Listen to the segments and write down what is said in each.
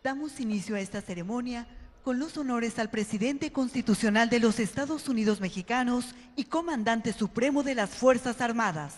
Damos inicio a esta ceremonia con los honores al presidente constitucional de los Estados Unidos mexicanos y comandante supremo de las Fuerzas Armadas.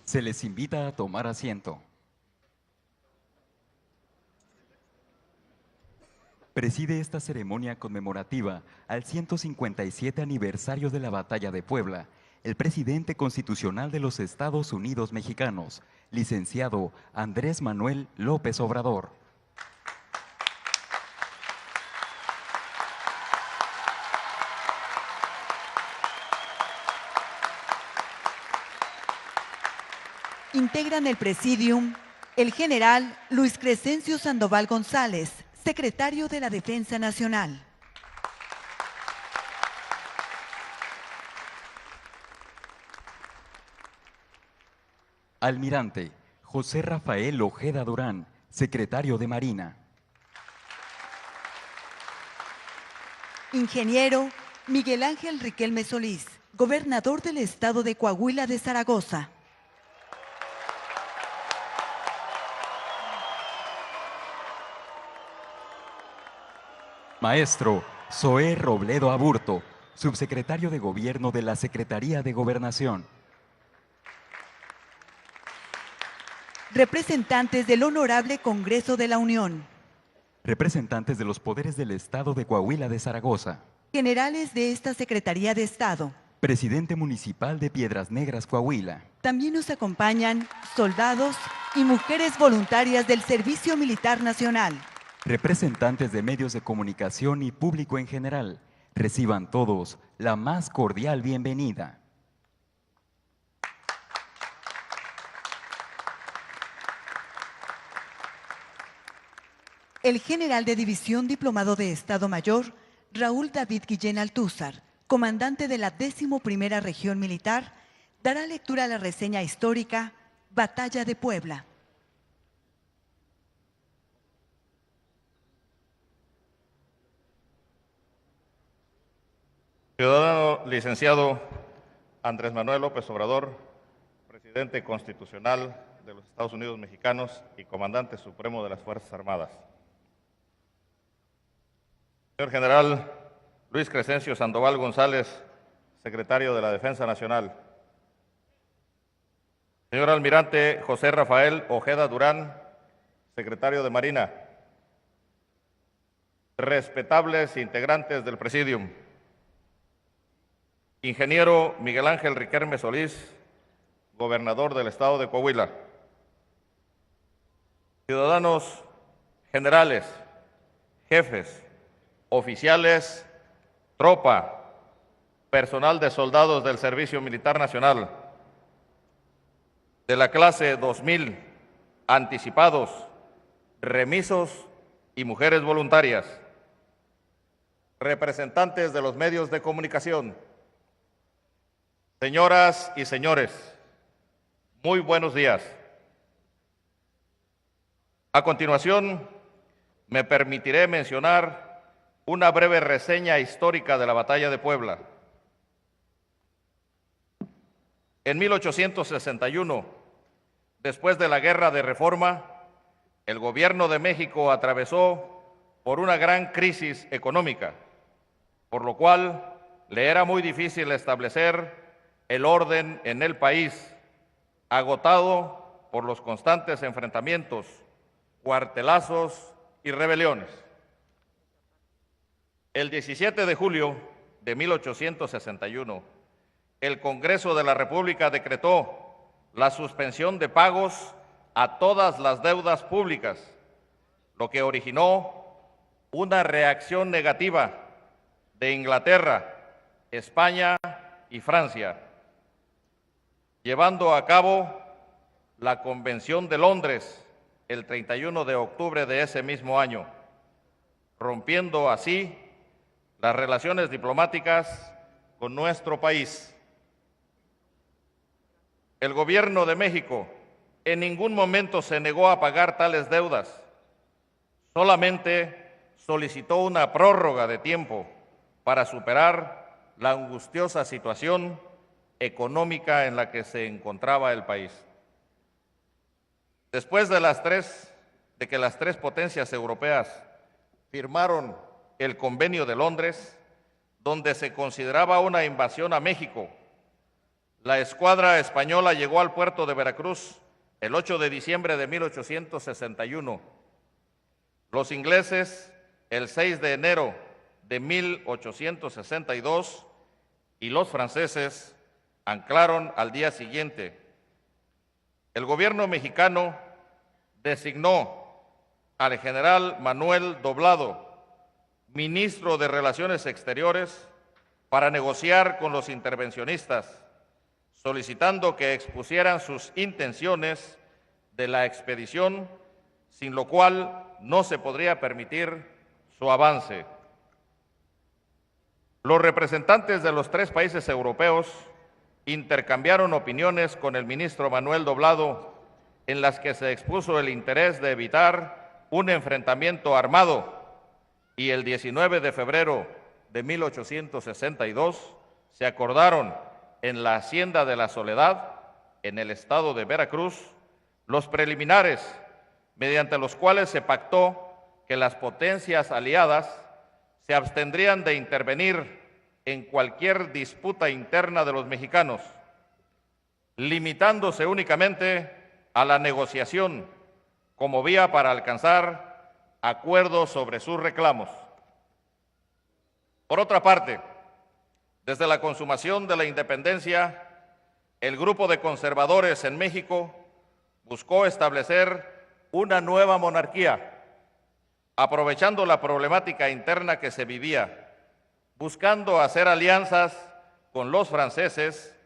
Se les invita a tomar asiento. Preside esta ceremonia conmemorativa al 157 aniversario de la Batalla de Puebla, el presidente constitucional de los Estados Unidos mexicanos, licenciado Andrés Manuel López Obrador. Integran el presidium el general Luis Crescencio Sandoval González, secretario de la Defensa Nacional. Almirante José Rafael Ojeda Durán, secretario de Marina. Ingeniero Miguel Ángel Riquelme Solís, gobernador del estado de Coahuila de Zaragoza. Maestro Zoé Robledo Aburto, subsecretario de Gobierno de la Secretaría de Gobernación. Representantes del Honorable Congreso de la Unión. Representantes de los poderes del Estado de Coahuila de Zaragoza. Generales de esta Secretaría de Estado. Presidente Municipal de Piedras Negras, Coahuila. También nos acompañan soldados y mujeres voluntarias del Servicio Militar Nacional. Representantes de medios de comunicación y público en general, reciban todos la más cordial bienvenida. El general de División Diplomado de Estado Mayor, Raúl David Guillén Altúzar, comandante de la 11ª Región Militar, dará lectura a la reseña histórica Batalla de Puebla. Ciudadano licenciado Andrés Manuel López Obrador, presidente constitucional de los Estados Unidos mexicanos y comandante supremo de las Fuerzas Armadas. Señor general Luis Crescencio Sandoval González, secretario de la Defensa Nacional. Señor almirante José Rafael Ojeda Durán, secretario de Marina. Respetables integrantes del Presidium. Ingeniero Miguel Ángel Riquelme Solís, gobernador del estado de Coahuila. Ciudadanos generales, jefes, oficiales, tropa, personal de soldados del Servicio Militar Nacional, de la clase 2000, anticipados, remisos y mujeres voluntarias. representantes de los medios de comunicación, señoras y señores, muy buenos días. A continuación, me permitiré mencionar una breve reseña histórica de la Batalla de Puebla. En 1861, después de la Guerra de Reforma, el gobierno de México atravesó por una gran crisis económica, por lo cual le era muy difícil establecer el orden en el país, agotado por los constantes enfrentamientos, cuartelazos y rebeliones. El 17 de julio de 1861, el Congreso de la República decretó la suspensión de pagos a todas las deudas públicas, lo que originó una reacción negativa de Inglaterra, España y Francia, llevando a cabo la Convención de Londres el 31 de octubre de ese mismo año, rompiendo así las relaciones diplomáticas con nuestro país. El gobierno de México en ningún momento se negó a pagar tales deudas, solamente solicitó una prórroga de tiempo para superar la angustiosa situación económica en la que se encontraba el país. Después de que las tres potencias europeas firmaron el Convenio de Londres, donde se consideraba una invasión a México, la escuadra española llegó al puerto de Veracruz el 8 de diciembre de 1861. Los ingleses el 6 de enero de 1862 y los franceses anclaron al día siguiente. El gobierno mexicano designó al general Manuel Doblado, ministro de Relaciones Exteriores, para negociar con los intervencionistas, solicitando que expusieran sus intenciones de la expedición, sin lo cual no se podría permitir su avance. Los representantes de los tres países europeos intercambiaron opiniones con el ministro Manuel Doblado, en las que se expuso el interés de evitar un enfrentamiento armado, y el 19 de febrero de 1862 se acordaron en la Hacienda de la Soledad, en el estado de Veracruz, los preliminares mediante los cuales se pactó que las potencias aliadas se abstendrían de intervenir en cualquier disputa interna de los mexicanos, limitándose únicamente a la negociación como vía para alcanzar acuerdos sobre sus reclamos. Por otra parte, desde la consumación de la independencia, el grupo de conservadores en México buscó establecer una nueva monarquía, aprovechando la problemática interna que se vivía, buscando hacer alianzas con los franceses.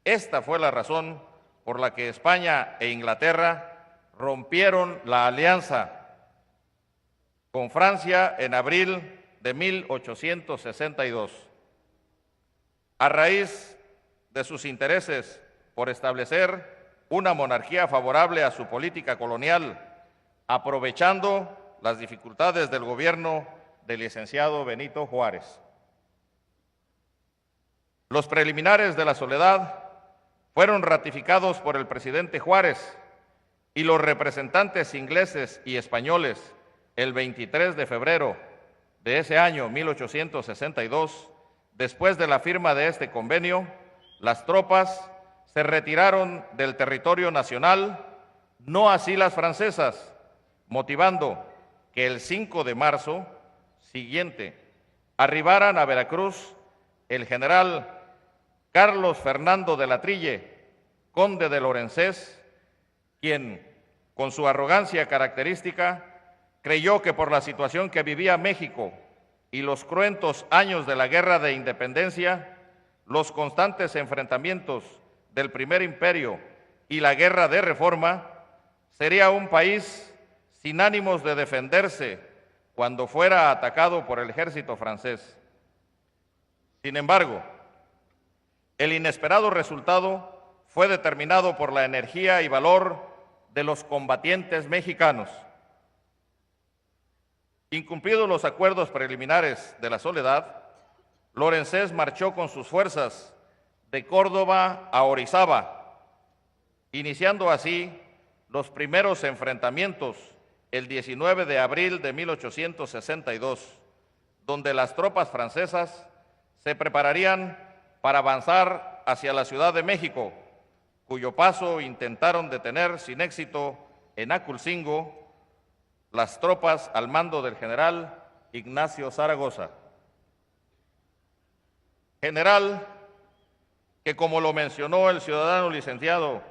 Esta fue la razón por la que España e Inglaterra rompieron la alianza con Francia en abril de 1862. A raíz de sus intereses por establecer una monarquía favorable a su política colonial, aprovechando las dificultades del gobierno del licenciado Benito Juárez. Los preliminares de la Soledad fueron ratificados por el presidente Juárez y los representantes ingleses y españoles el 23 de febrero de ese año 1862. Después de la firma de este convenio, las tropas se retiraron del territorio nacional, no así las francesas, motivando que el 5 de marzo siguiente arribaran a Veracruz el general Carlos Fernando de la Trille, conde de Lorenzés, quien, con su arrogancia característica, creyó que por la situación que vivía México y los cruentos años de la Guerra de Independencia, los constantes enfrentamientos del Primer Imperio y la Guerra de Reforma, sería un país sin ánimos de defenderse cuando fuera atacado por el ejército francés. Sin embargo, el inesperado resultado fue determinado por la energía y valor de los combatientes mexicanos. Incumplidos los acuerdos preliminares de la Soledad, Lorenzés marchó con sus fuerzas de Córdoba a Orizaba, iniciando así los primeros enfrentamientos el 19 de abril de 1862, donde las tropas francesas se prepararían para avanzar hacia la Ciudad de México, cuyo paso intentaron detener sin éxito en Aculcingo las tropas al mando del general Ignacio Zaragoza. General que, como lo mencionó el ciudadano licenciado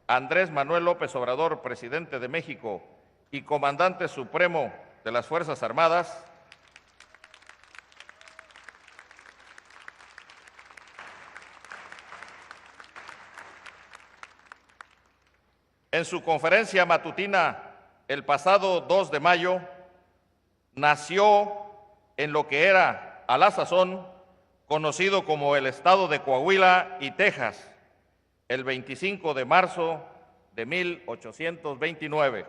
Andrés Manuel López Obrador, presidente de México y comandante supremo de las Fuerzas Armadas, en su conferencia matutina el pasado 2 de mayo, nació en lo que era, a la sazón, conocido como el estado de Coahuila y Texas, el 25 de marzo de 1829,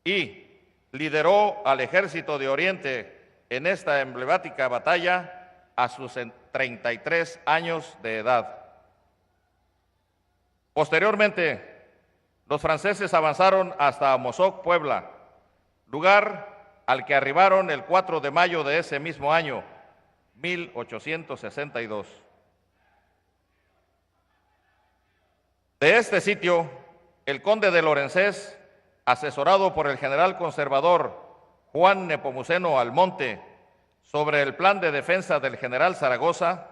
y lideró al Ejército de Oriente en esta emblemática batalla a sus 33 años de edad. Posteriormente, los franceses avanzaron hasta Amozoc, Puebla, lugar al que arribaron el 4 de mayo de ese mismo año, 1862. De este sitio, el conde de Lorenzés, asesorado por el general conservador Juan Nepomuceno Almonte sobre el plan de defensa del general Zaragoza,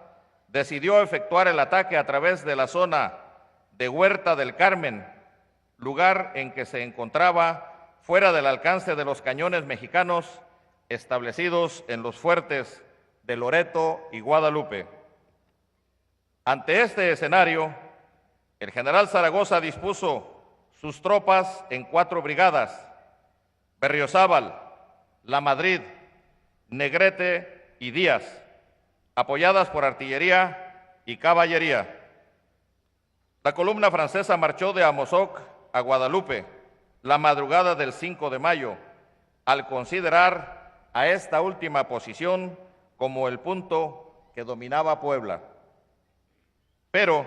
decidió efectuar el ataque a través de la zona de Huerta del Carmen, lugar en que se encontraba fuera del alcance de los cañones mexicanos establecidos en los fuertes de Loreto y Guadalupe. Ante este escenario, el general Zaragoza dispuso sus tropas en 4 brigadas: Berriozábal, La Madrid, Negrete y Díaz, apoyadas por artillería y caballería. La columna francesa marchó de Amozoc a Guadalupe la madrugada del 5 de mayo, al considerar a esta última posición como el punto que dominaba Puebla. Pero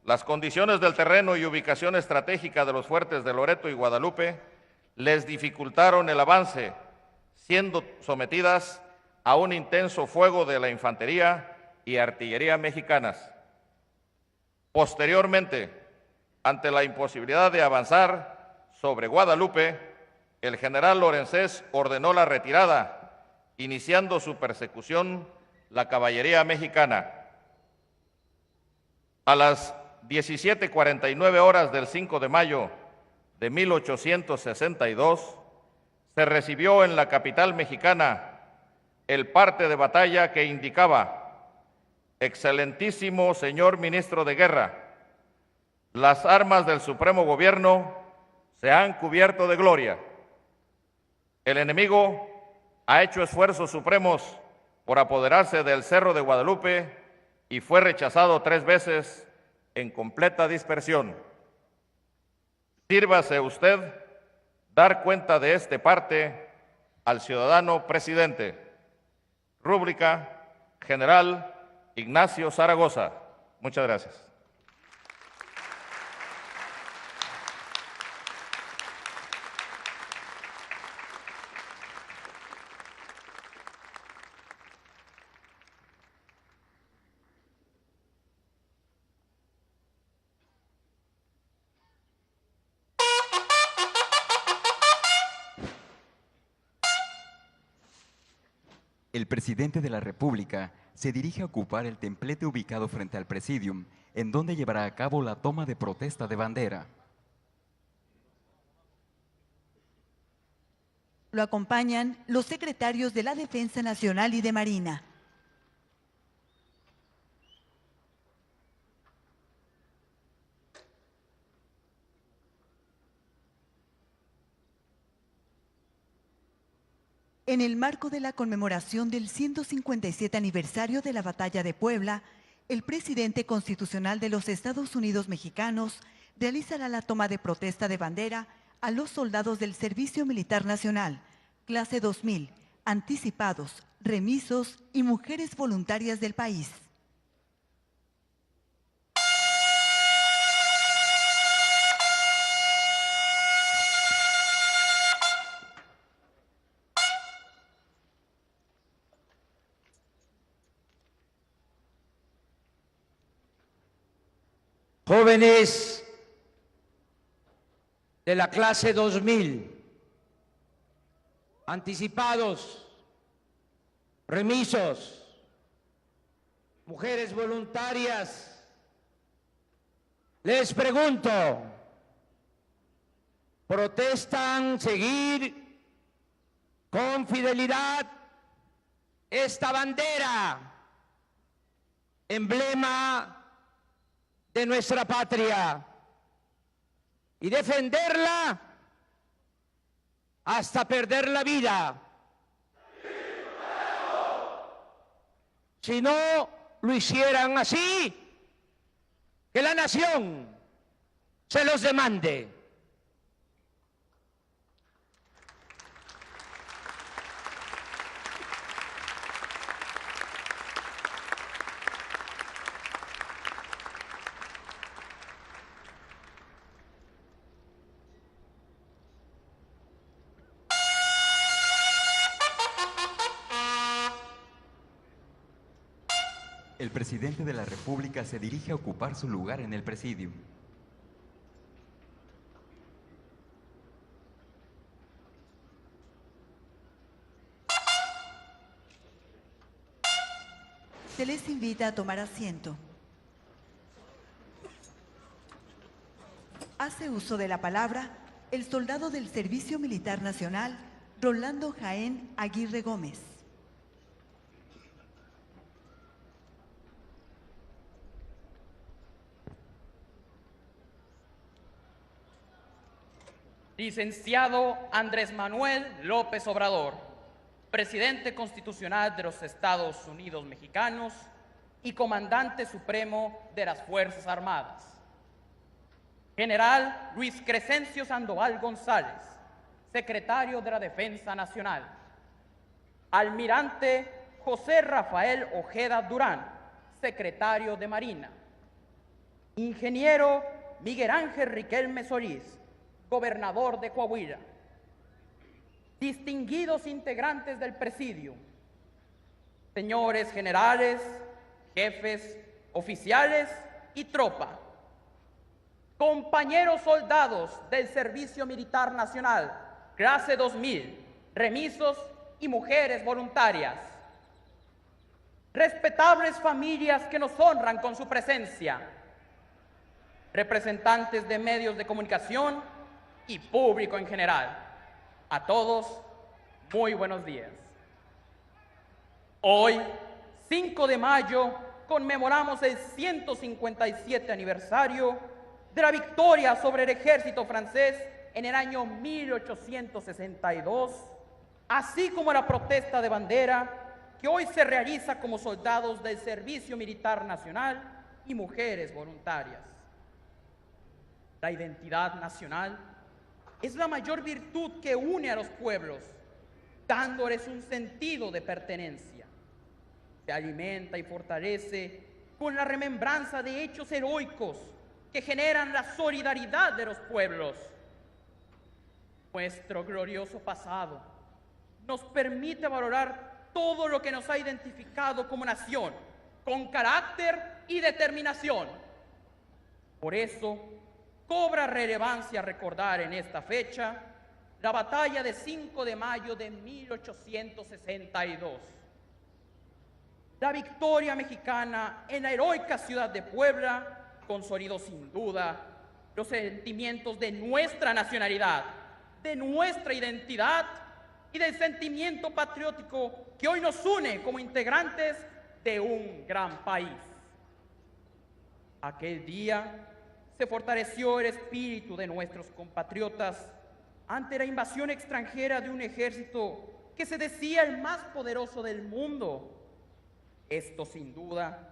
las condiciones del terreno y ubicación estratégica de los fuertes de Loreto y Guadalupe les dificultaron el avance, siendo sometidas a un intenso fuego de la infantería y artillería mexicanas. Posteriormente, ante la imposibilidad de avanzar sobre Guadalupe, el general Lorenzés ordenó la retirada, iniciando su persecución la caballería mexicana. A las 17:49 horas del 5 de mayo de 1862, se recibió en la capital mexicana el parte de batalla que indicaba: Excelentísimo señor ministro de Guerra, las armas del Supremo Gobierno se han cubierto de gloria. El enemigo ha hecho esfuerzos supremos por apoderarse del Cerro de Guadalupe y fue rechazado 3 veces en completa dispersión. Sírvase usted dar cuenta de este parte al ciudadano presidente. Rúbrica, General Ignacio Zaragoza. Muchas gracias. El presidente de la República se dirige a ocupar el templete ubicado frente al Presidium, en donde llevará a cabo la toma de protesta de bandera. Lo acompañan los secretarios de la Defensa Nacional y de Marina. En el marco de la conmemoración del 157 aniversario de la Batalla de Puebla, el presidente constitucional de los Estados Unidos mexicanos realizará la toma de protesta de bandera a los soldados del Servicio Militar Nacional, clase 2000, anticipados, remisos y mujeres voluntarias del país. Jóvenes de la clase 2000, anticipados, remisos, mujeres voluntarias, les pregunto, ¿protestan seguir con fidelidad esta bandera, emblema de nuestra patria, y defenderla hasta perder la vida? Si no lo hicieran así, que la nación se los demande. El presidente de la República se dirige a ocupar su lugar en el presidium. Se les invita a tomar asiento. Hace uso de la palabra el soldado del Servicio Militar Nacional, Rolando Jaén Aguirre Gómez. Licenciado Andrés Manuel López Obrador, Presidente Constitucional de los Estados Unidos Mexicanos y Comandante Supremo de las Fuerzas Armadas. General Luis Crescencio Sandoval González, Secretario de la Defensa Nacional. Almirante José Rafael Ojeda Durán, Secretario de Marina. Ingeniero Miguel Ángel Riquelme Solís, Gobernador de Coahuila. Distinguidos integrantes del presidio, señores generales, jefes, oficiales y tropa, compañeros soldados del Servicio Militar Nacional, clase 2000, remisos y mujeres voluntarias, respetables familias que nos honran con su presencia, representantes de medios de comunicación y público en general. A todos, muy buenos días. Hoy, 5 de mayo, conmemoramos el 157 aniversario de la victoria sobre el ejército francés en el año 1862, así como la protesta de bandera que hoy se realiza como soldados del Servicio Militar Nacional y mujeres voluntarias. La identidad nacional es la mayor virtud que une a los pueblos, dándoles un sentido de pertenencia. Se alimenta y fortalece con la remembranza de hechos heroicos que generan la solidaridad de los pueblos. Nuestro glorioso pasado nos permite valorar todo lo que nos ha identificado como nación, con carácter y determinación. Por eso, cobra relevancia recordar en esta fecha la batalla de 5 de mayo de 1862. La victoria mexicana en la heroica ciudad de Puebla consolidó sin duda los sentimientos de nuestra nacionalidad, de nuestra identidad y del sentimiento patriótico que hoy nos une como integrantes de un gran país. Aquel día se fortaleció el espíritu de nuestros compatriotas ante la invasión extranjera de un ejército que se decía el más poderoso del mundo. Esto sin duda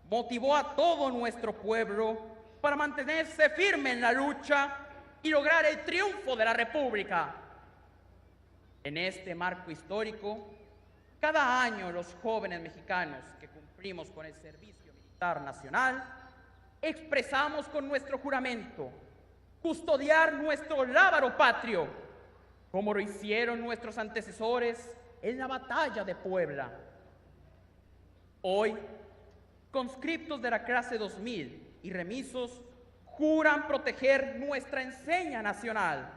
motivó a todo nuestro pueblo para mantenerse firme en la lucha y lograr el triunfo de la República. En este marco histórico, cada año los jóvenes mexicanos que cumplimos con el servicio militar nacional expresamos con nuestro juramento custodiar nuestro lábaro patrio, como lo hicieron nuestros antecesores en la batalla de Puebla. Hoy, conscriptos de la clase 2000 y remisos juran proteger nuestra enseña nacional.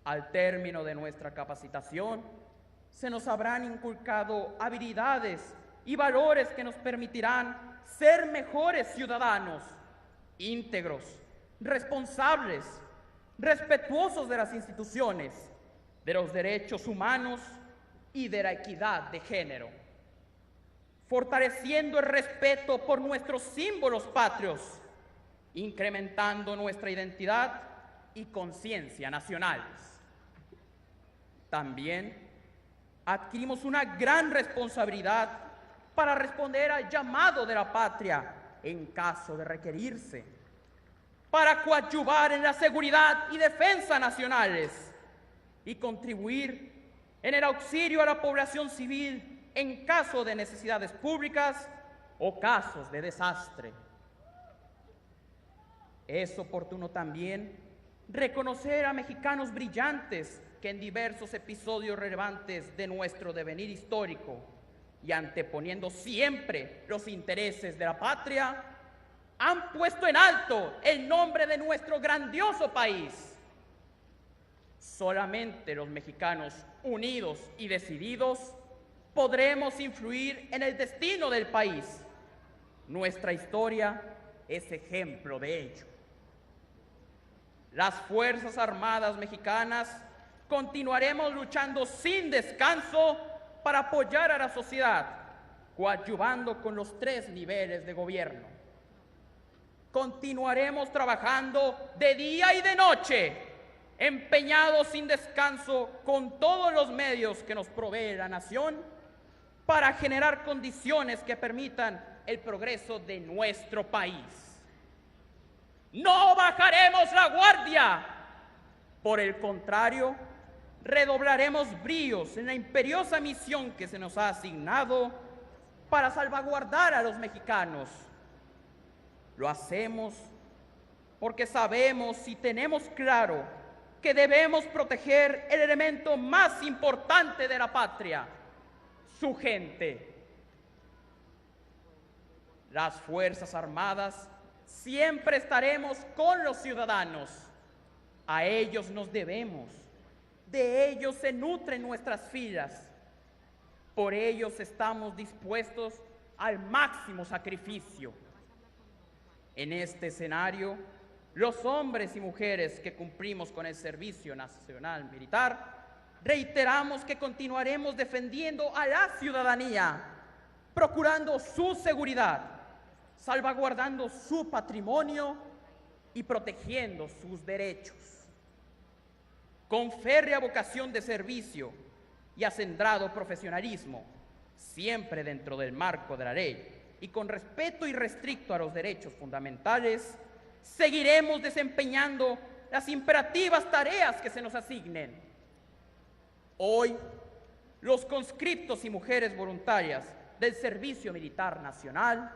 Al término de nuestra capacitación, se nos habrán inculcado habilidades y valores que nos permitirán ser mejores ciudadanos, íntegros, responsables, respetuosos de las instituciones, de los derechos humanos y de la equidad de género, fortaleciendo el respeto por nuestros símbolos patrios, incrementando nuestra identidad y conciencia nacionales. También adquirimos una gran responsabilidad para responder al llamado de la patria en caso de requerirse, para coadyuvar en la seguridad y defensa nacionales y contribuir en el auxilio a la población civil en caso de necesidades públicas o casos de desastre. Es oportuno también reconocer a mexicanos brillantes que en diversos episodios relevantes de nuestro devenir histórico y anteponiendo siempre los intereses de la patria, han puesto en alto el nombre de nuestro grandioso país. Solamente los mexicanos unidos y decididos podremos influir en el destino del país. Nuestra historia es ejemplo de ello. Las Fuerzas Armadas mexicanas continuaremos luchando sin descanso para apoyar a la sociedad, coadyuvando con los 3 niveles de gobierno. Continuaremos trabajando de día y de noche, empeñados sin descanso con todos los medios que nos provee la nación para generar condiciones que permitan el progreso de nuestro país. No bajaremos la guardia. Por el contrario, redoblaremos bríos en la imperiosa misión que se nos ha asignado para salvaguardar a los mexicanos. Lo hacemos porque sabemos y tenemos claro que debemos proteger el elemento más importante de la patria, su gente. Las Fuerzas Armadas siempre estaremos con los ciudadanos. A ellos nos debemos. De ellos se nutren nuestras filas. Por ellos estamos dispuestos al máximo sacrificio. En este escenario, los hombres y mujeres que cumplimos con el servicio nacional militar, reiteramos que continuaremos defendiendo a la ciudadanía, procurando su seguridad, salvaguardando su patrimonio y protegiendo sus derechos. Con férrea vocación de servicio y acendrado profesionalismo, siempre dentro del marco de la ley y con respeto irrestricto a los derechos fundamentales, seguiremos desempeñando las imperativas tareas que se nos asignen. Hoy, los conscriptos y mujeres voluntarias del Servicio Militar Nacional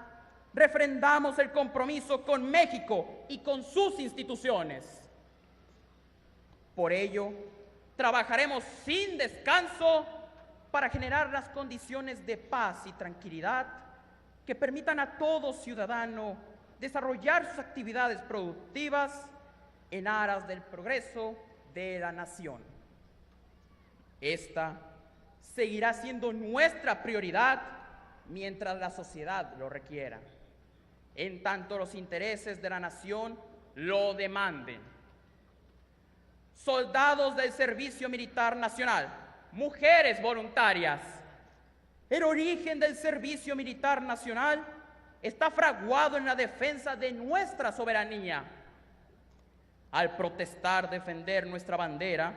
refrendamos el compromiso con México y con sus instituciones. Por ello, trabajaremos sin descanso para generar las condiciones de paz y tranquilidad que permitan a todo ciudadano desarrollar sus actividades productivas en aras del progreso de la nación. Esta seguirá siendo nuestra prioridad mientras la sociedad lo requiera, en tanto los intereses de la nación lo demanden. Soldados del Servicio Militar Nacional, mujeres voluntarias, el origen del Servicio Militar Nacional está fraguado en la defensa de nuestra soberanía. Al protestar defender nuestra bandera,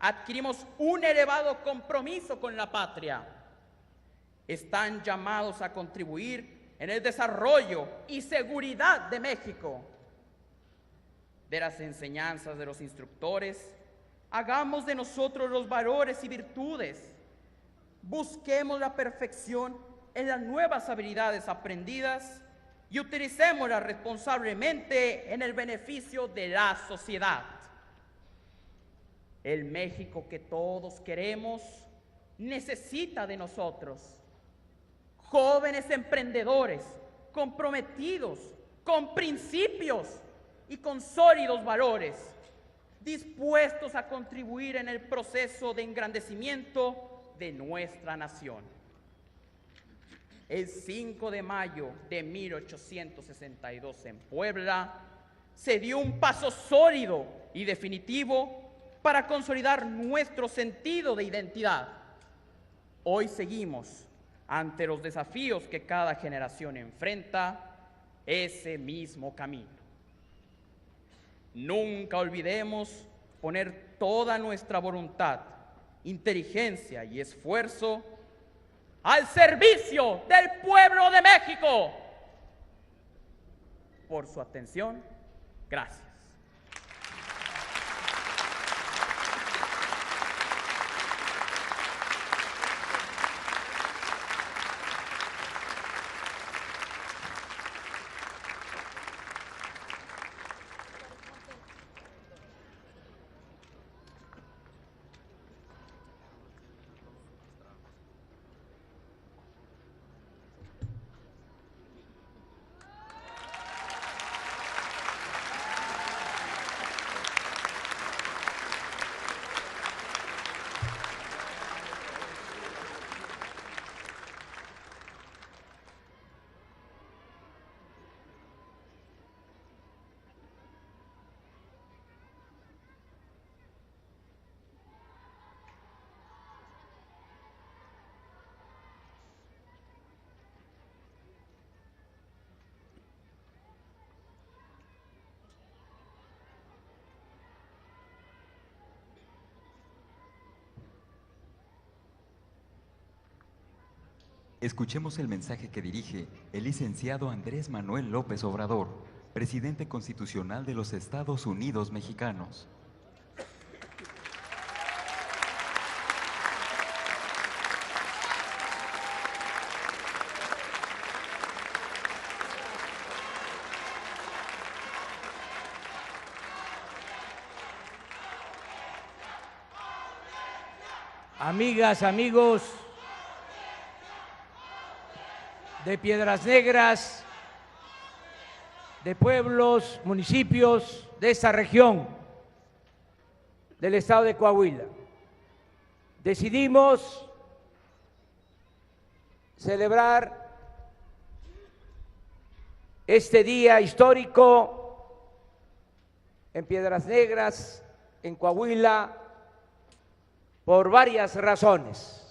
adquirimos un elevado compromiso con la patria. Están llamados a contribuir en el desarrollo y seguridad de México. De las enseñanzas de los instructores, hagamos de nosotros los valores y virtudes. Busquemos la perfección en las nuevas habilidades aprendidas y utilicémoslas responsablemente en el beneficio de la sociedad. El México que todos queremos necesita de nosotros. Jóvenes emprendedores, comprometidos, con principios y con sólidos valores, dispuestos a contribuir en el proceso de engrandecimiento de nuestra nación. El 5 de mayo de 1862 en Puebla se dio un paso sólido y definitivo para consolidar nuestro sentido de identidad. Hoy seguimos ante los desafíos que cada generación enfrenta ese mismo camino. Nunca olvidemos poner toda nuestra voluntad, inteligencia y esfuerzo al servicio del pueblo de México. Por su atención, gracias. Escuchemos el mensaje que dirige el licenciado Andrés Manuel López Obrador, presidente constitucional de los Estados Unidos mexicanos. Amigas, amigos de Piedras Negras, de pueblos, municipios de esta región del estado de Coahuila, decidimos celebrar este día histórico en Piedras Negras, en Coahuila, por varias razones.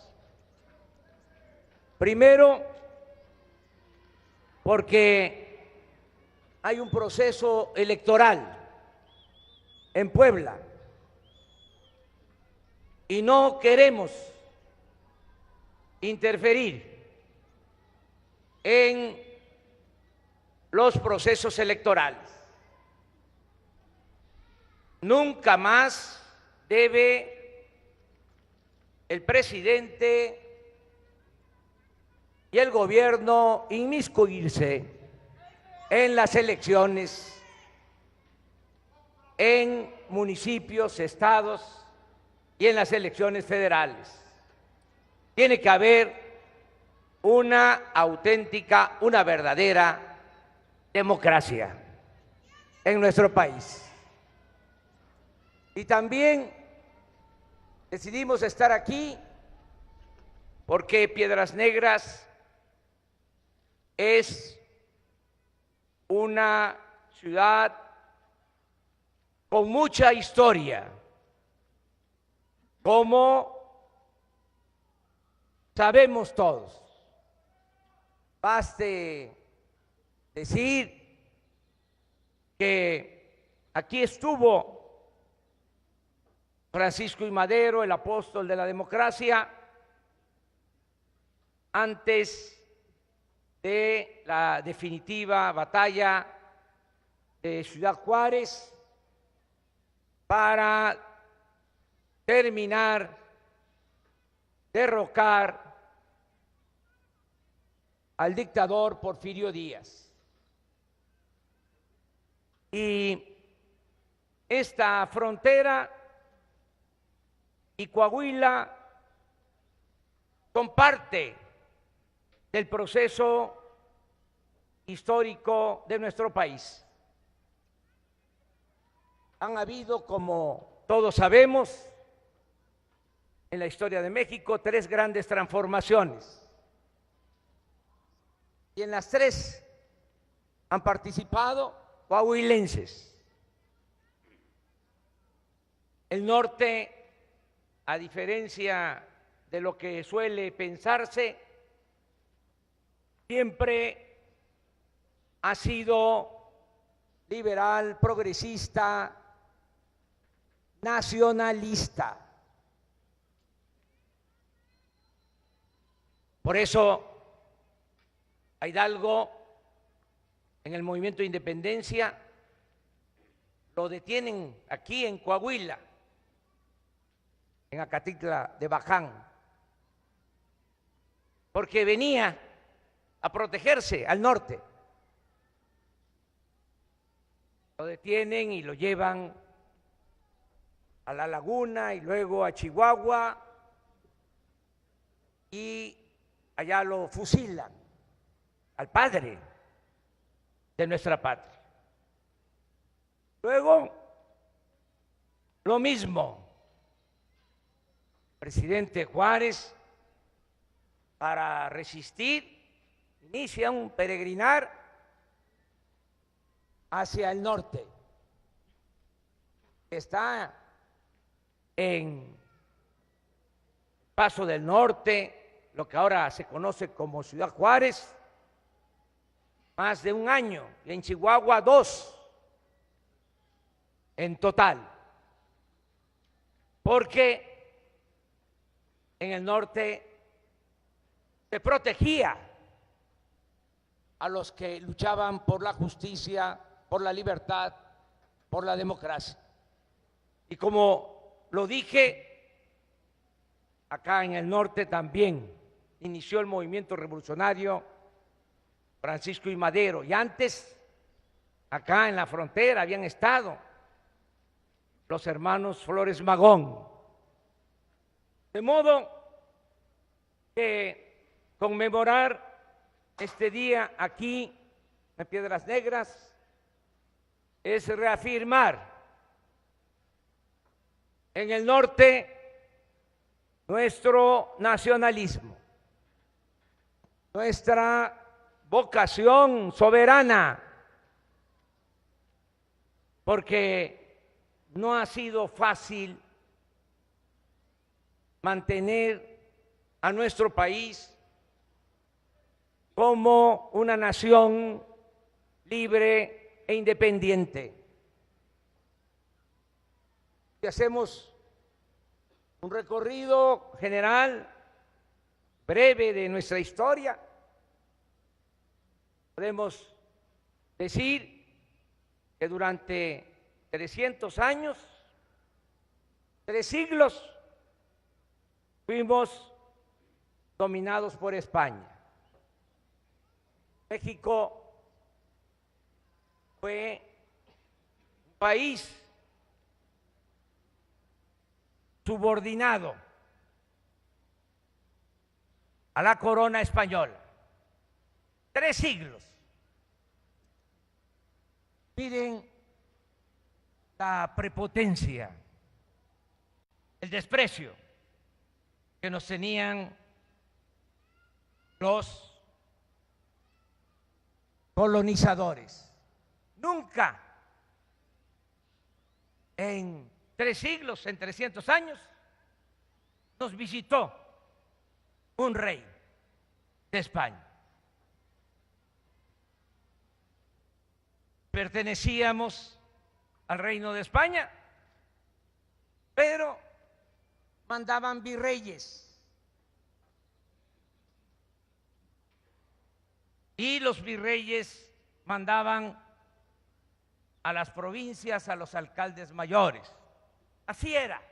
Primero, porque hay un proceso electoral en Puebla y no queremos interferir en los procesos electorales. Nunca más debe el presidente y el gobierno inmiscuirse en las elecciones en municipios, estados y en las elecciones federales. Tiene que haber una auténtica, una verdadera democracia en nuestro país. Y también decidimos estar aquí porque Piedras Negras es una ciudad con mucha historia, como sabemos todos. Baste decir que aquí estuvo Francisco I. Madero, el apóstol de la democracia, antes de la definitiva batalla de Ciudad Juárez, para terminar, derrocar al dictador Porfirio Díaz. Y esta frontera y Coahuila son parte del proceso histórico de nuestro país. Han habido, como todos sabemos, en la historia de México, 3 grandes transformaciones. Y en las 3 han participado coahuilenses. El norte, a diferencia de lo que suele pensarse, siempre ha sido liberal, progresista, nacionalista. Por eso a Hidalgo, en el movimiento de independencia, lo detienen aquí en Coahuila, en Acatitla de Baján, porque venía a protegerse al norte. Lo detienen y lo llevan a La Laguna y luego a Chihuahua y allá lo fusilan, al padre de nuestra patria. Luego, lo mismo, presidente Juárez, para resistir, inicia un peregrinar hacia el norte, que está en Paso del Norte, lo que ahora se conoce como Ciudad Juárez, más de un año, y en Chihuahua 2 en total, porque en el norte se protegía a los que luchaban por la justicia, por la libertad, por la democracia. Y como lo dije, acá en el norte también inició el movimiento revolucionario Francisco I. Madero, y antes, acá en la frontera, habían estado los hermanos Flores Magón. De modo que conmemorar este día aquí en Piedras Negras es reafirmar en el norte nuestro nacionalismo, nuestra vocación soberana, porque no ha sido fácil mantener a nuestro país como una nación libre e independiente. Si hacemos un recorrido general breve de nuestra historia, podemos decir que durante 300 años, 3 siglos, fuimos dominados por España. México fue un país subordinado a la corona española. 3 siglos. Miren la prepotencia, el desprecio que nos tenían los colonizadores. Nunca en 3 siglos, en 300 años, nos visitó un rey de España. Pertenecíamos al Reino de España, pero mandaban virreyes. Y los virreyes mandaban a las provincias a los alcaldes mayores. Así era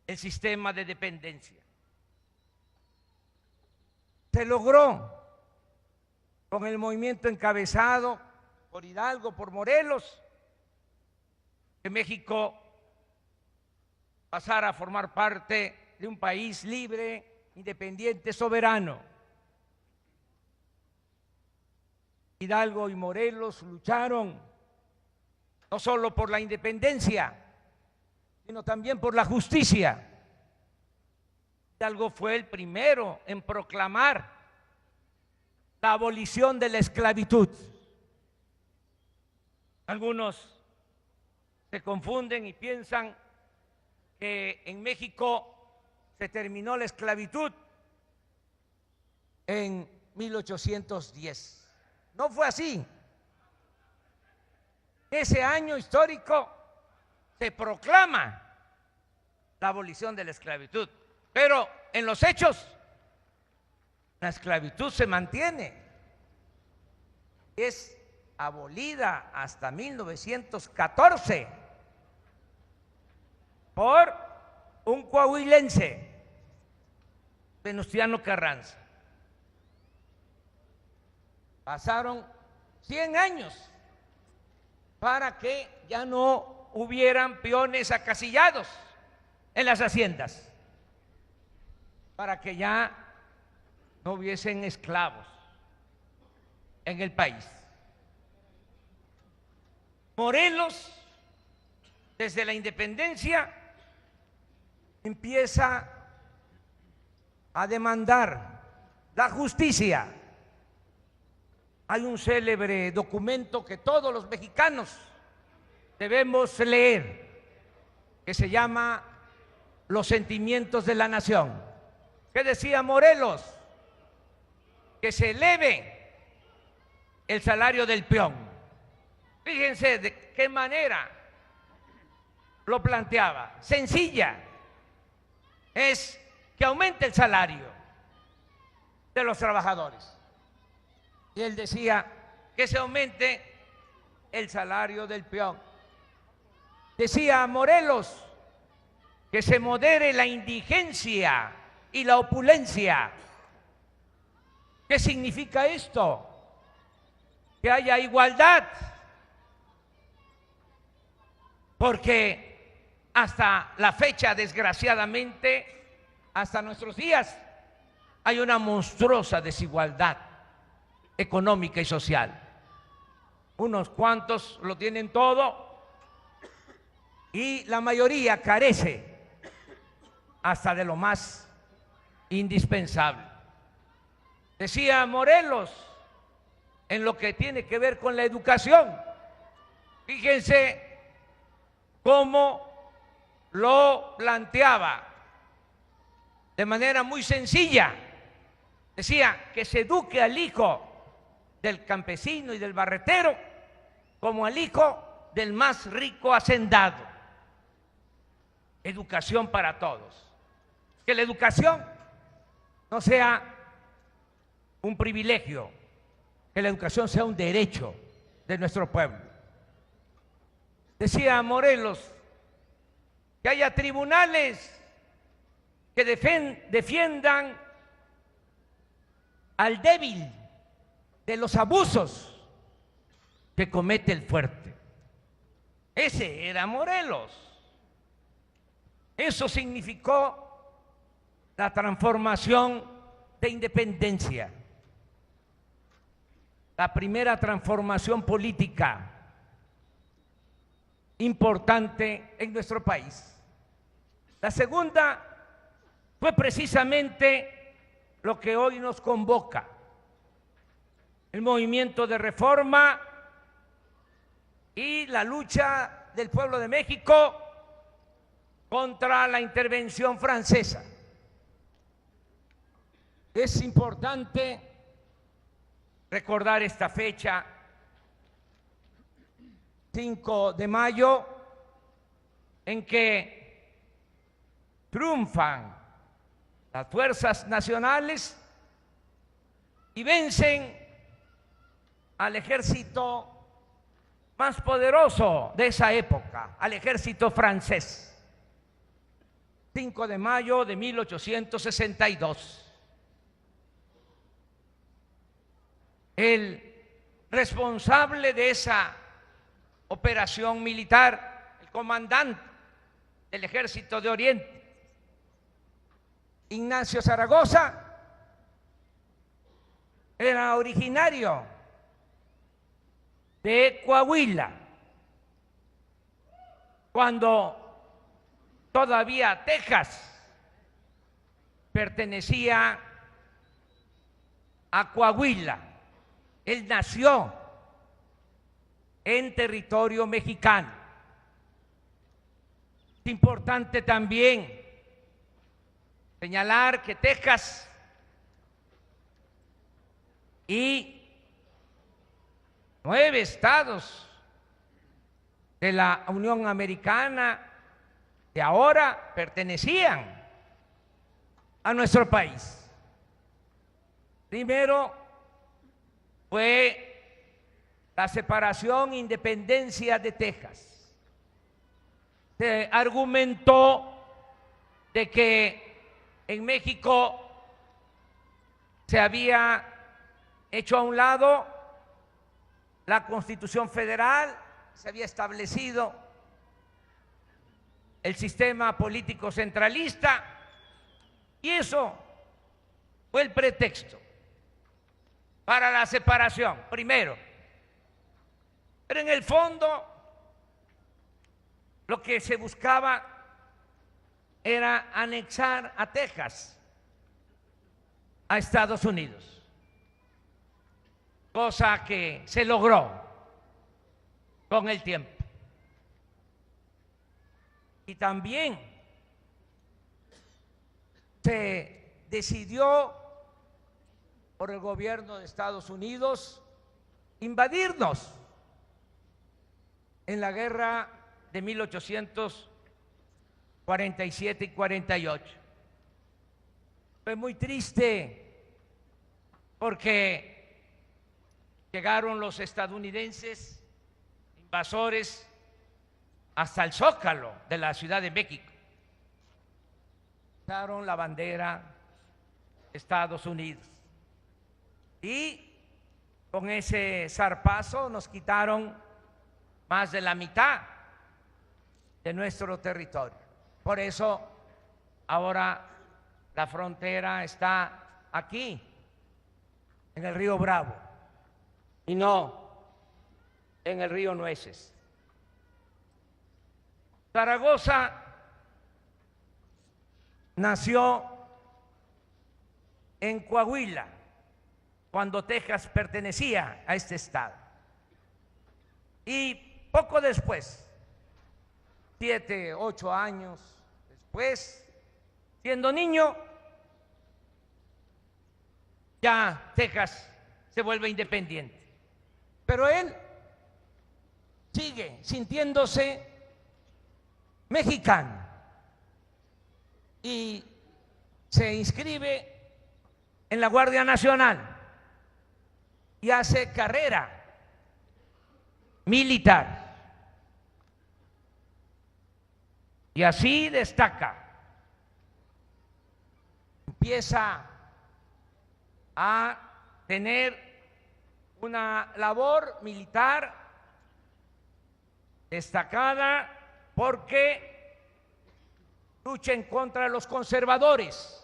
el sistema de dependencia. Se logró con el movimiento encabezado por Hidalgo, por Morelos, que México pasara a formar parte de un país libre, independiente, soberano. Hidalgo y Morelos lucharon no solo por la independencia, sino también por la justicia. Hidalgo fue el primero en proclamar la abolición de la esclavitud. Algunos se confunden y piensan que en México se terminó la esclavitud en 1810. No fue así. Ese año histórico se proclama la abolición de la esclavitud, pero en los hechos la esclavitud se mantiene. Es abolida hasta 1914 por un coahuilense, Venustiano Carranza. Pasaron 100 años para que ya no hubieran peones acasillados en las haciendas, para que ya no hubiesen esclavos en el país. Morelos, desde la independencia, empieza a demandar la justicia. Hay un célebre documento que todos los mexicanos debemos leer, que se llama Los Sentimientos de la Nación. ¿Qué decía Morelos? Que se eleve el salario del peón. Fíjense de qué manera lo planteaba. Sencilla. Es que aumente el salario de los trabajadores. Y él decía que se aumente el salario del peón. Decía Morelos que se modere la indigencia y la opulencia. ¿Qué significa esto? Que haya igualdad. Porque hasta la fecha, desgraciadamente, hasta nuestros días, hay una monstruosa desigualdad económica y social. Unos cuantos lo tienen todo y la mayoría carece hasta de lo más indispensable. Decía Morelos, en lo que tiene que ver con la educación, fíjense cómo lo planteaba de manera muy sencilla. Decía que se eduque al hijo del campesino y del barretero como al hijo del más rico hacendado. Educación para todos. Que la educación no sea un privilegio, que la educación sea un derecho de nuestro pueblo. Decía Morelos que haya tribunales que defiendan al débil de los abusos que comete el fuerte. Ese era Morelos. Eso significó la transformación de independencia, la primera transformación política importante en nuestro país. La segunda fue precisamente lo que hoy nos convoca, el movimiento de reforma y la lucha del pueblo de México contra la intervención francesa. Es importante recordar esta fecha, 5 de mayo, en que triunfan las fuerzas nacionales y vencen al ejército más poderoso de esa época, al ejército francés. 5 de mayo de 1862. El responsable de esa operación militar, el comandante del Ejército de Oriente, Ignacio Zaragoza, era originario de Coahuila, cuando todavía Texas pertenecía a Coahuila. Él nació en territorio mexicano. Es importante también señalar que Texas y 9 estados de la Unión Americana de ahora pertenecían a nuestro país. Primero fue la separación e independencia de Texas. Se argumentó de que en México se había hecho a un lado la Constitución Federal, se había establecido el sistema político centralista, y eso fue el pretexto para la separación, primero. Pero en el fondo, lo que se buscaba era anexar a Texas a Estados Unidos, cosa que se logró con el tiempo. Y también se decidió por el gobierno de Estados Unidos invadirnos en la guerra de 1847 y 48. Fue muy triste porque llegaron los estadounidenses invasores hasta el Zócalo de la Ciudad de México. Usaron la bandera de Estados Unidos y con ese zarpazo nos quitaron más de la mitad de nuestro territorio. Por eso ahora la frontera está aquí, en el río Bravo, y no en el río Nueces. Zaragoza nació en Coahuila, cuando Texas pertenecía a este estado. Y poco después, 7, 8 años después, siendo niño, ya Texas se vuelve independiente. Pero él sigue sintiéndose mexicano y se inscribe en la Guardia Nacional y hace carrera militar. Y así destaca. Empieza a tener una labor militar destacada porque lucha en contra de los conservadores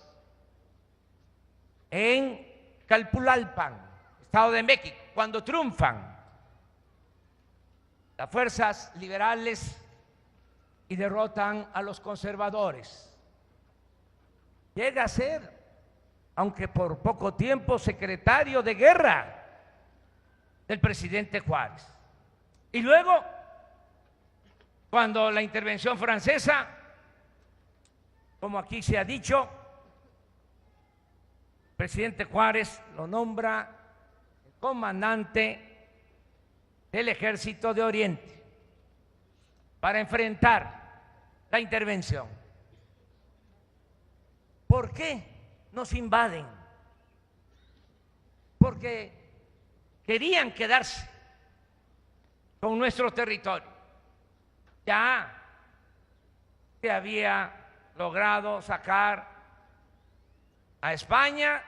en Calpulalpan, Estado de México, cuando triunfan las fuerzas liberales y derrotan a los conservadores. Llega a ser, aunque por poco tiempo, secretario de guerra del presidente Juárez. Y luego, cuando la intervención francesa, como aquí se ha dicho, el presidente Juárez lo nombra el comandante del Ejército de Oriente para enfrentar la intervención. ¿por qué nos invaden? Porque querían quedarse con nuestro territorio. Ya se había logrado sacar a España,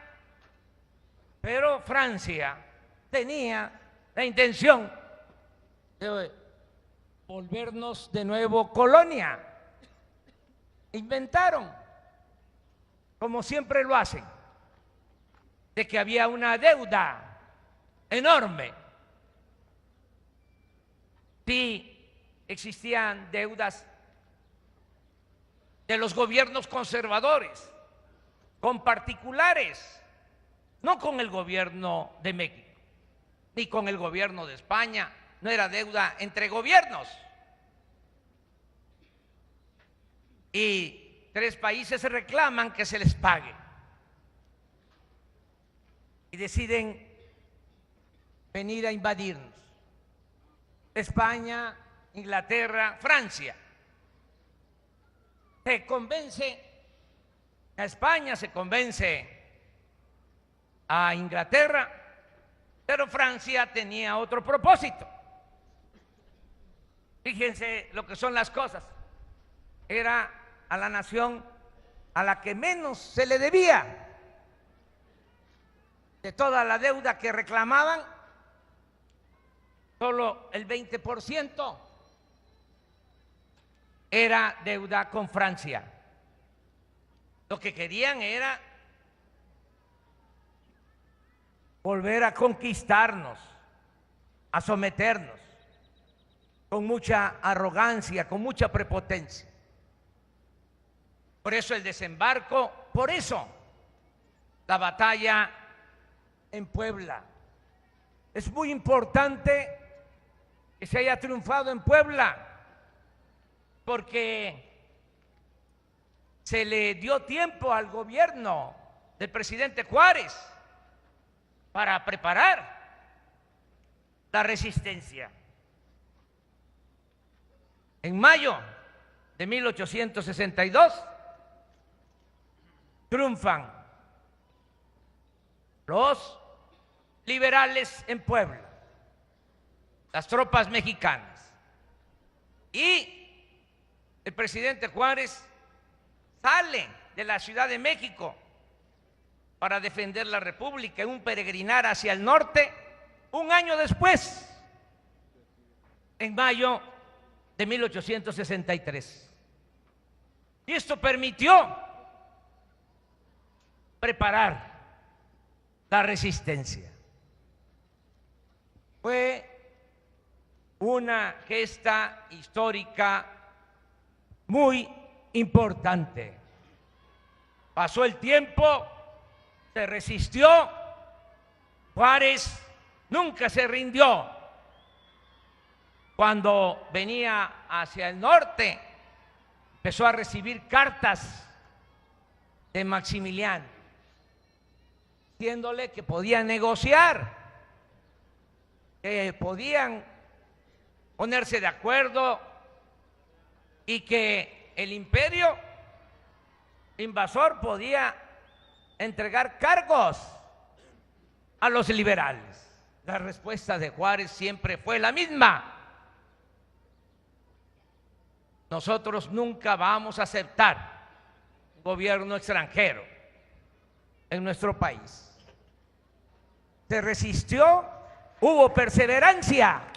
pero Francia tenía la intención de volvernos de nuevo colonia. Inventaron, como siempre lo hacen, de que había una deuda enorme. Sí, existían deudas de los gobiernos conservadores con particulares, no con el gobierno de México, ni con el gobierno de España. No era deuda entre gobiernos. Y 3 países reclaman que se les pague. Y deciden venir a invadirnos. España, Inglaterra, Francia. Se convence a España, se convence a Inglaterra, pero Francia tenía otro propósito. Fíjense lo que son las cosas. Era a la nación a la que menos se le debía. De toda la deuda que reclamaban, solo el 20% era deuda con Francia. Lo que querían era volver a conquistarnos, a someternos, con mucha arrogancia, con mucha prepotencia. Por eso el desembarco, por eso la batalla en Puebla. Es muy importante que se haya triunfado en Puebla, porque se le dio tiempo al gobierno del presidente Juárez para preparar la resistencia. En mayo de 1862 triunfan los liberales en Puebla, las tropas mexicanas, y el presidente Juárez sale de la Ciudad de México para defender la República en un peregrinar hacia el norte un año después, en mayo de 1863. Y esto permitió preparar la resistencia. Fue una gesta histórica muy importante. Pasó el tiempo, se resistió, Juárez nunca se rindió. Cuando venía hacia el norte, empezó a recibir cartas de Maximiliano, diciéndole que podían negociar, que podían ponerse de acuerdo y que el imperio invasor podía entregar cargos a los liberales. La respuesta de Juárez siempre fue la misma: nosotros nunca vamos a aceptar un gobierno extranjero en nuestro país. Se resistió, hubo perseverancia.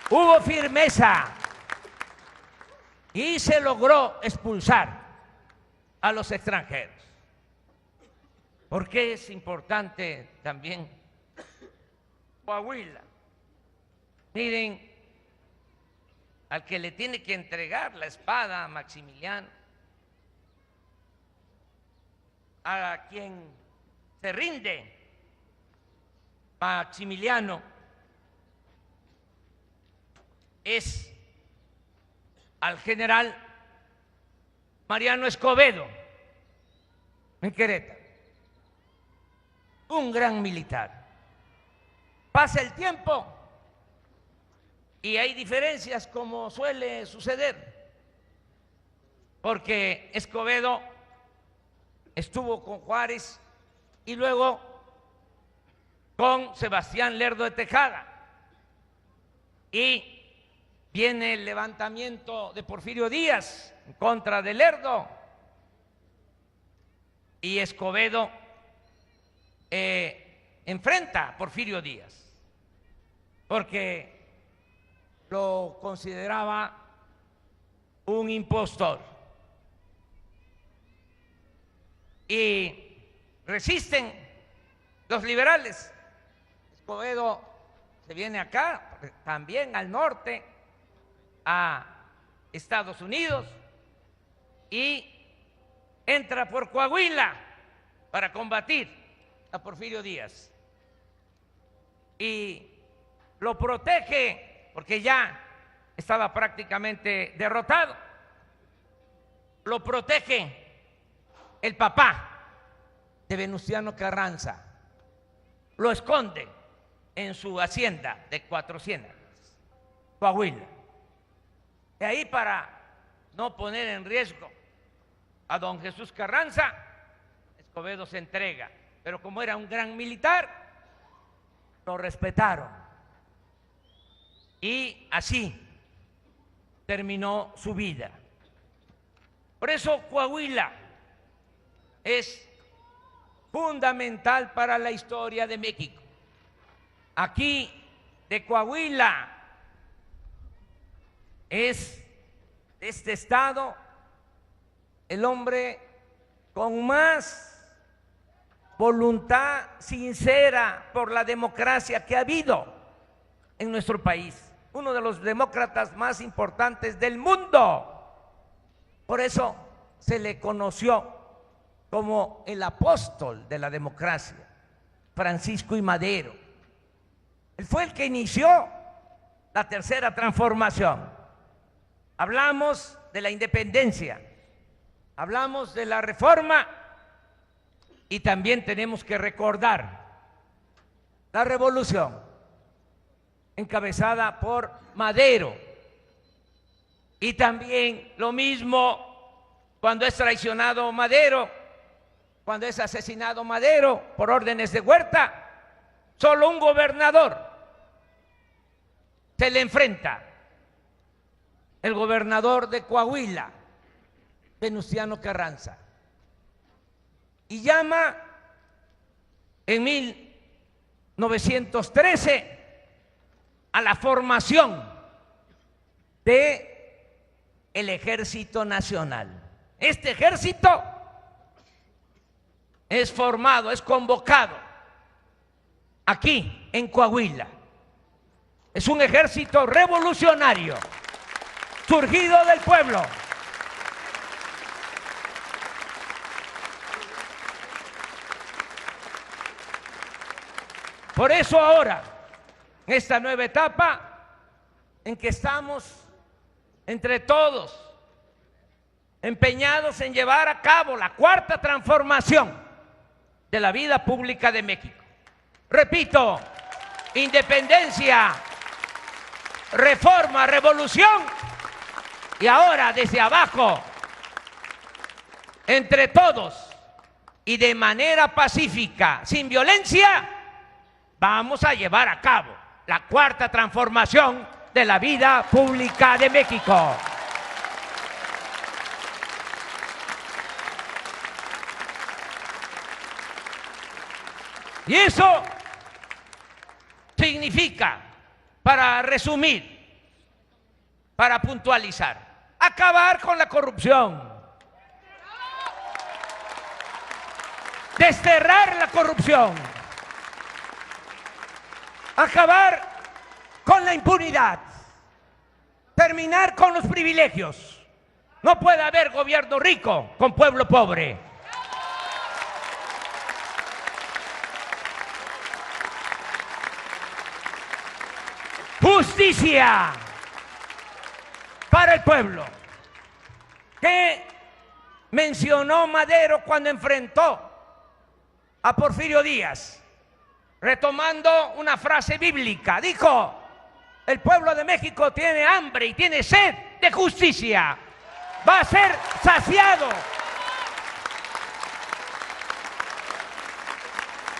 Hubo firmeza y se logró expulsar a los extranjeros. ¿Por qué es importante también Coahuila? Miren, al que le tiene que entregar la espada a Maximiliano, a quien se rinde Maximiliano, es al general Mariano Escobedo, en Querétaro, un gran militar. Pasa el tiempo Y hay diferencias, como suele suceder, porque Escobedo estuvo con Juárez y luego con Sebastián Lerdo de Tejada, y viene el levantamiento de Porfirio Díaz en contra de Lerdo, y Escobedo enfrenta a Porfirio Díaz porque lo consideraba un impostor, y resisten los liberales. Escobedo se viene acá, también al norte, a Estados Unidos, y entra por Coahuila para combatir a Porfirio Díaz, y lo protege porque ya estaba prácticamente derrotado. Lo protege el papá de Venustiano Carranza, lo esconde en su hacienda de Cuatro Ciénagas, Coahuila. De ahí, para no poner en riesgo a don Jesús Carranza, Escobedo se entrega, pero como era un gran militar, lo respetaron, y así terminó su vida. Por eso Coahuila es fundamental para la historia de México. Aquí de Coahuila es este estado el hombre con más voluntad sincera por la democracia que ha habido en nuestro país, uno de los demócratas más importantes del mundo. Por eso se le conoció como el apóstol de la democracia, Francisco I. Madero. Él fue el que inició la tercera transformación. Hablamos de la independencia, hablamos de la reforma, y también tenemos que recordar la revolución encabezada por Madero, y también lo mismo cuando es traicionado Madero, cuando es asesinado Madero por órdenes de Huerta. Solo un gobernador se le enfrenta, el gobernador de Coahuila, Venustiano Carranza, y llama en 1913 a la formación de el Ejército Nacional. Este ejército es formado, es convocado aquí en Coahuila. Es un ejército revolucionario, surgido del pueblo. Por eso ahora, en esta nueva etapa en que estamos entre todos empeñados en llevar a cabo la cuarta transformación de la vida pública de México. Repito, independencia, reforma, revolución, y ahora desde abajo, entre todos y de manera pacífica, sin violencia, vamos a llevar a cabo la cuarta transformación de la vida pública de México. Y eso significa, para resumir, para puntualizar, acabar con la corrupción, desterrar la corrupción, acabar con la impunidad, terminar con los privilegios. No puede haber gobierno rico con pueblo pobre. Justicia para el pueblo. ¿Qué mencionó Madero cuando enfrentó a Porfirio Díaz? Retomando una frase bíblica, dijo: El pueblo de México tiene hambre y tiene sed de justicia. Va a ser saciado.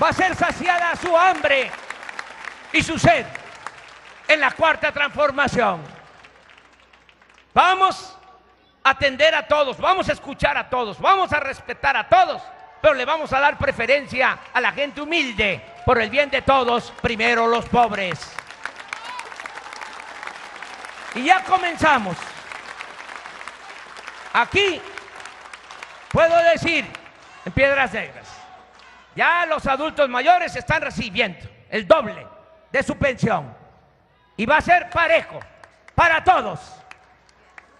Va a ser saciada su hambre y su sed en la cuarta transformación. Vamos a atender a todos, vamos a escuchar a todos, vamos a respetar a todos, pero le vamos a dar preferencia a la gente humilde por el bien de todos, primero los pobres. Y ya comenzamos. Aquí puedo decir, en Piedras Negras, ya los adultos mayores están recibiendo el doble de su pensión. Y va a ser parejo para todos.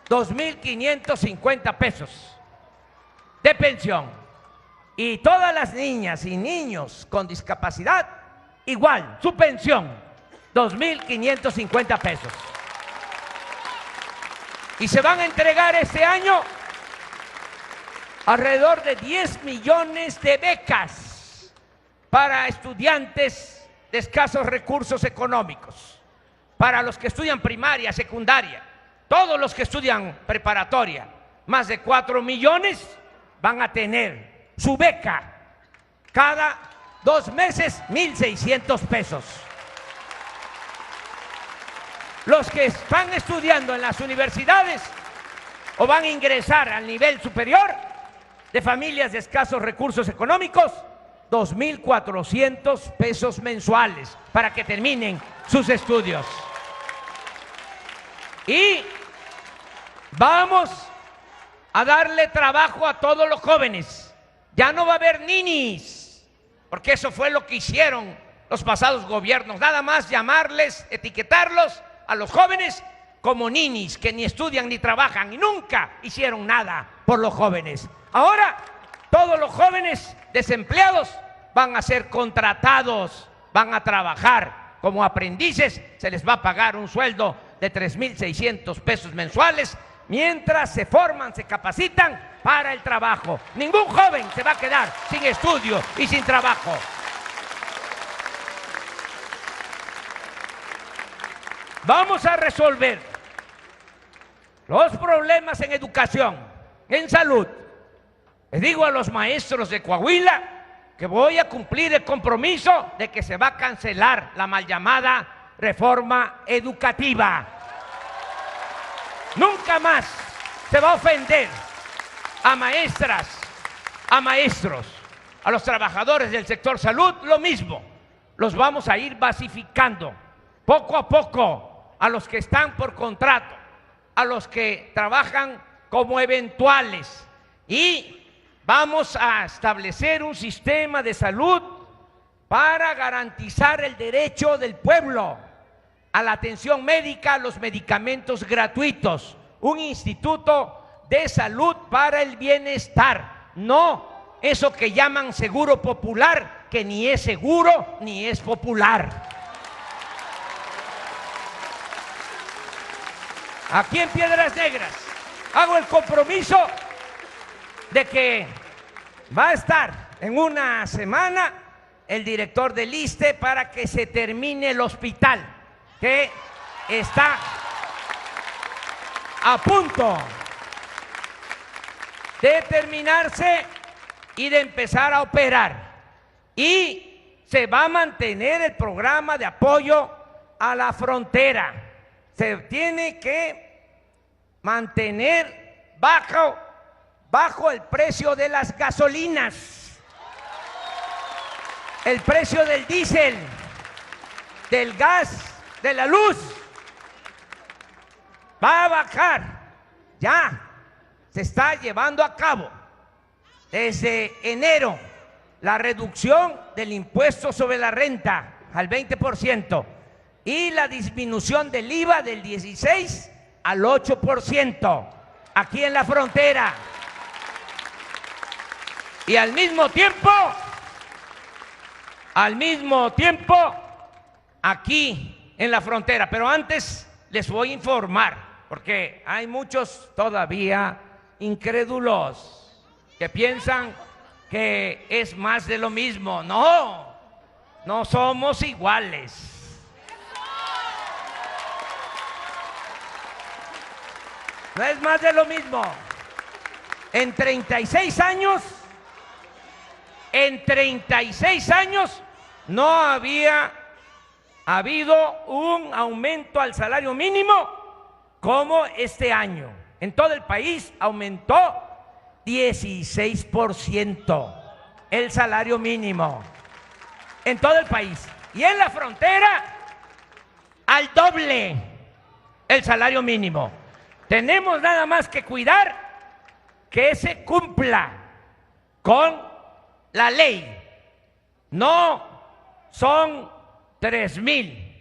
2.550 pesos de pensión. Y todas las niñas y niños con discapacidad, igual, su pensión, 2.550 pesos. Y se van a entregar este año alrededor de 10 millones de becas para estudiantes de escasos recursos económicos, para los que estudian primaria, secundaria, todos los que estudian preparatoria, más de 4 millones van van su beca cada 2 meses, 1.600 pesos. Los que están estudiando en las universidades o van a ingresar al nivel superior de familias de escasos recursos económicos, 2.400 pesos mensuales para que terminen sus estudios. Y vamos a darle trabajo a todos los jóvenes. Ya no va a haber ninis, porque eso fue lo que hicieron los pasados gobiernos, nada más llamarles, etiquetarlos a los jóvenes como ninis, que ni estudian ni trabajan y nunca hicieron nada por los jóvenes. Ahora todos los jóvenes desempleados van a ser contratados, van a trabajar como aprendices, se les va a pagar un sueldo de 3.600 pesos mensuales mientras se forman, se capacitan para el trabajo. Ningún joven se va a quedar sin estudio y sin trabajo. Vamos a resolver los problemas en educación, en salud. Les digo a los maestros de Coahuila que voy a cumplir el compromiso de que se va a cancelar la mal llamada reforma educativa. Nunca más se va a ofender a maestras, a maestros, a los trabajadores del sector salud, lo mismo. Los vamos a ir basificando poco a poco a los que están por contrato, a los que trabajan como eventuales, y vamos a establecer un sistema de salud para garantizar el derecho del pueblo a la atención médica, a los medicamentos gratuitos, un instituto de salud para el bienestar, no eso que llaman seguro popular, que ni es seguro ni es popular. Aquí en Piedras Negras hago el compromiso de que va a estar en una semana el director del ISSSTE para que se termine el hospital, que está a punto de terminarse y de empezar a operar. Y se va a mantener el programa de apoyo a la frontera. Se tiene que mantener bajo el precio de las gasolinas, el precio del diésel, del gas, de la luz. Va a bajar. Ya se está llevando a cabo desde enero la reducción del impuesto sobre la renta al 20% y la disminución del IVA del 16 al 8% aquí en la frontera. Y al mismo tiempo, aquí en la frontera. Pero antes les voy a informar, porque hay muchos todavía incrédulos que piensan que es más de lo mismo. No, no somos iguales. No es más de lo mismo. En 36 años no había habido un aumento al salario mínimo como este año. En todo el país aumentó 16% el salario mínimo. En todo el país. Y en la frontera, al doble el salario mínimo. Tenemos nada más que cuidar que se cumpla con la ley. No son 3,000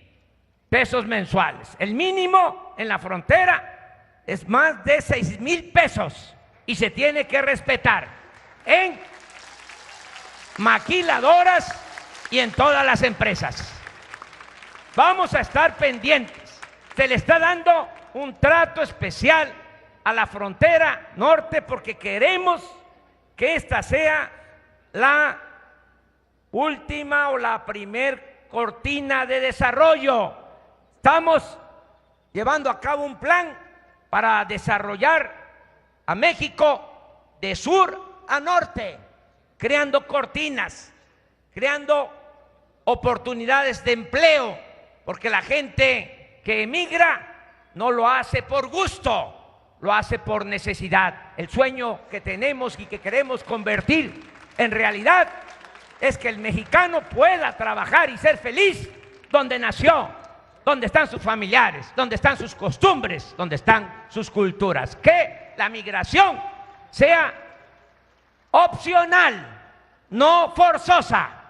pesos mensuales. El mínimo en la frontera es más de 6,000 pesos y se tiene que respetar en maquiladoras y en todas las empresas. Vamos a estar pendientes. Se le está dando un trato especial a la frontera norte porque queremos que esta sea la última o la primer cortina de desarrollo. Estamos llevando a cabo un plan para desarrollar a México de sur a norte, creando cortinas, creando oportunidades de empleo, porque la gente que emigra no lo hace por gusto, lo hace por necesidad. El sueño que tenemos y que queremos convertir en realidad es que el mexicano pueda trabajar y ser feliz donde nació, donde están sus familiares, donde están sus costumbres, donde están sus culturas. Que la migración sea opcional, no forzosa.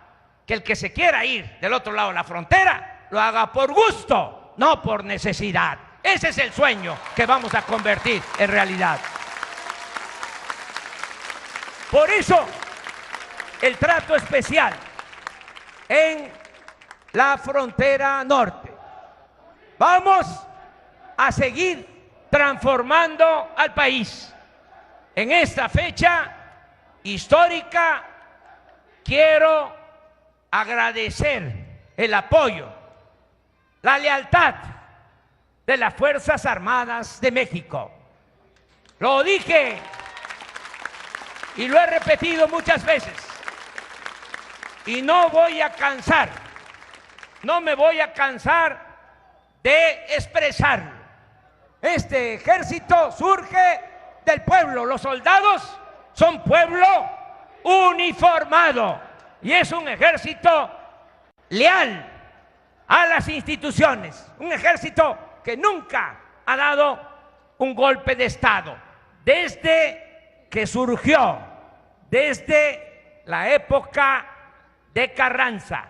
Que el que se quiera ir del otro lado de la frontera lo haga por gusto, no por necesidad. Ese es el sueño que vamos a convertir en realidad. Por eso, el trato especial en la frontera norte. Vamos a seguir transformando al país. En esta fecha histórica quiero agradecer el apoyo, la lealtad de las Fuerzas Armadas de México. Lo dije y lo he repetido muchas veces y no voy a cansar, no me voy a cansar de expresarlo. Este ejército surge del pueblo, los soldados son pueblo uniformado y es un ejército leal a las instituciones, un ejército que nunca ha dado un golpe de Estado. Desde que surgió, desde la época de Carranza,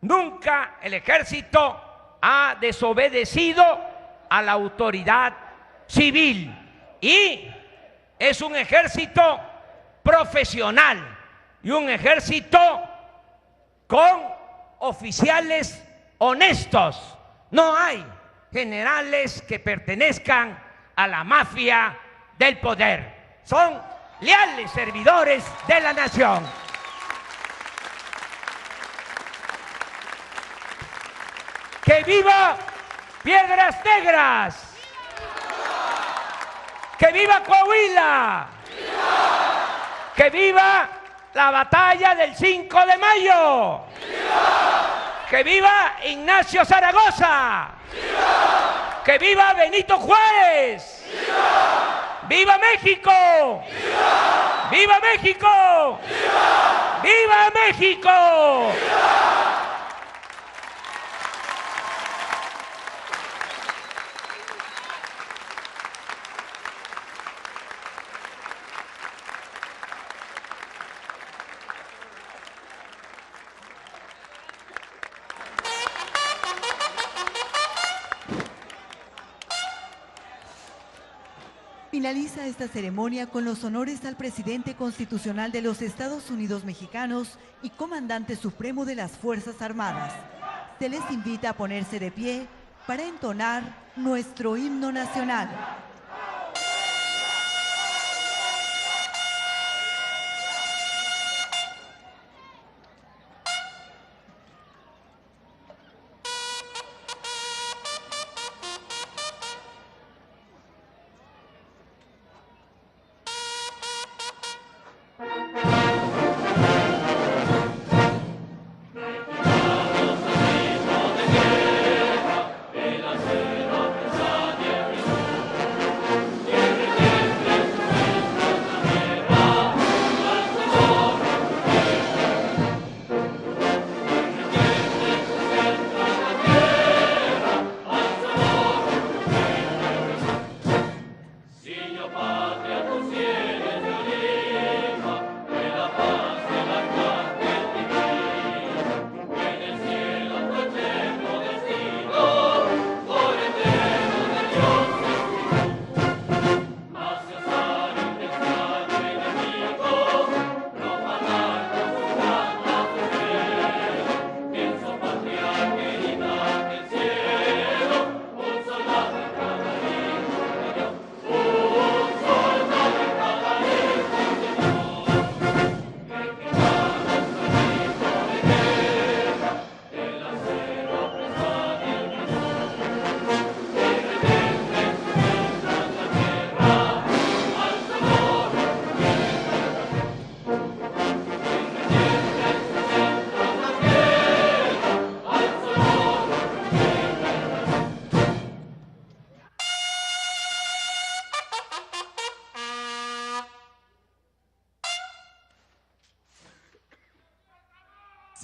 nunca el ejército ha desobedecido a la autoridad civil y es un ejército profesional y un ejército con oficiales honestos. No hay generales que pertenezcan a la mafia del poder. Son leales servidores de la nación. ¡Que viva Piedras Negras! ¡Que viva Coahuila! ¡Que viva la batalla del 5 de mayo! ¡Que viva Ignacio Zaragoza! ¡Que viva Benito Juárez! ¡Viva México! ¡Viva México! ¡Viva México! Finaliza esta ceremonia con los honores al presidente constitucional de los Estados Unidos mexicanos y comandante supremo de las Fuerzas Armadas. Se les invita a ponerse de pie para entonar nuestro himno nacional.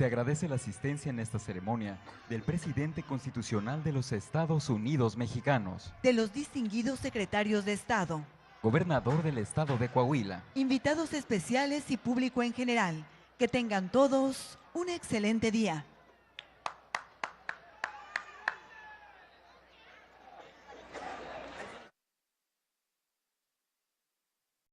Se agradece la asistencia en esta ceremonia del presidente constitucional de los Estados Unidos mexicanos, de los distinguidos secretarios de Estado, gobernador del estado de Coahuila, invitados especiales y público en general. Que tengan todos un excelente día.